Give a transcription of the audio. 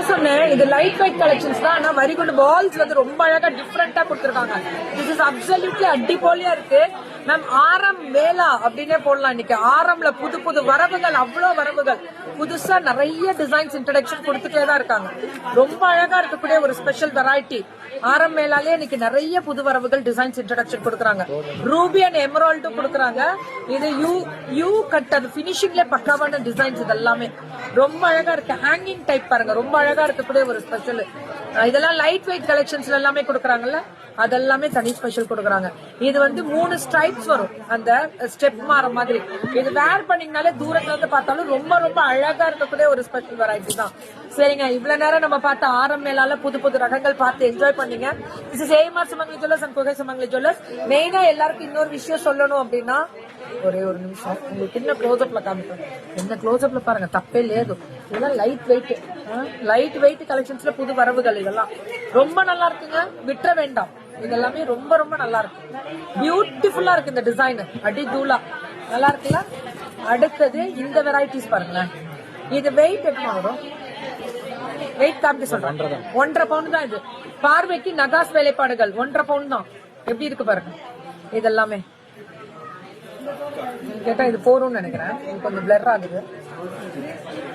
அதான் சொன்னேன், இது லைட் வெயிட் கலெக்ஷன்ஸ் தான். ஆனா வரி கொண்டு பால்ஸ் வந்து ரொம்ப அழகா டிஃப்ரெண்டா கொடுத்துருக்காங்க. திஸ் இஸ் அப்சல்யூட்லி அடிப்போலியா இருக்கு மேம். ஆரம் வேலா அப்படின்னே போடலாம். இன்னைக்கு ஆரம்ல புது புது வரவுகள், அவ்வளவு வரவுகள், புதுசா நிறைய டிசைன்ஸ் இன்ட்ரடக்ஷன் கொடுத்துட்டே தான் இருக்காங்க. ரொம்ப அழகா இருக்கக்கூடிய ஒரு ஸ்பெஷல் வெரைட்டி. ஆரம் மேலாலே இன்னைக்கு நிறைய புது வரவுகள் டிசைன்ஸ் இன்ட்ரடக்ஷன் கொடுக்குறாங்க. ரூபி அண்ட் எமரால்டும் கொடுக்குறாங்க. இது யூ கட், அது பினிஷிங்ல பக்காவான டிசைன்ஸ். இது எல்லாமே ரொம்ப அழகா இருக்கு. ஹேங்கிங் டைப் பாருங்க, ரொம்ப அழகா இருக்கக்கூடிய ஒரு ஸ்பெஷல். இதெல்லாம் லைட் வெயிட் கலெக்ஷன்ஸ்ல எல்லாமே கொடுக்குறாங்கல்ல, அதெல்லாமே தனி ஸ்பெஷல் கொடுக்குறாங்க. இது வந்து 3 ஸ்ட்ரைப்ஸ் வரும், அந்த ஸ்டெப் மாற மாதிரி. இது வேர் பண்ணீங்கனாலே தூரத்துல இருந்து பார்த்தாலும் ரொம்ப ரொம்ப அழகா இருக்கக்கூடிய ஒரு ஸ்பெஷல் வெரைட்டி தான். சரிங்க, இவ்வளவு நேரம் நம்ம பார்த்த ஆரம் மேலால புது புது ரகங்கள் பார்த்து என்ஜாய் பண்ணீங்க. This is AMR Sumangali jewellers and குகை சுமங்கலி ஜுவல்லர்ஸ். மெயினா எல்லாருக்கும் இன்னொரு விஷயம் சொல்லணும் அப்படின்னா, ஒரே ஒரு நிமிஷம் உங்களுக்கு என்ன க்ளோஸ்அப்ல காமிப்பேன். என்ன க்ளோஸ்அப்ல பாருங்க, தப்பே லேது. இதெல்லாம் லைட் வெயிட் கலெக்ஷன்ஸ்ல புது வரவுகள். இதெல்லாம் ரொம்ப நல்லா இருக்குங்க, விட்டுற வேண்டாம். இதெல்லாமே ரொம்ப ரொம்ப நல்லா இருக்கு, பியூட்டிஃபுல்லா இருக்கு. இந்த டிசைன் அடி தூளா நல்லா இருக்குல்ல. அடுத்தது இந்த வெரைட்டிஸ் பாருங்களேன். இது வெயிட் எத்தனை வரும்? வெயிட் காமிக்க சொல்றேன். 1.5 பவுண்ட் தான் இது. பார்வைக்கு நகாஸ் வேலைப்பாடுகள் 1.5 பவுண்ட் தான். எப்படி இருக்கு பாருங்க. இதெல்லாமே கேட்டா இது 4 நினைக்கிறேன், கொஞ்சம் பிளர் ஆகுது.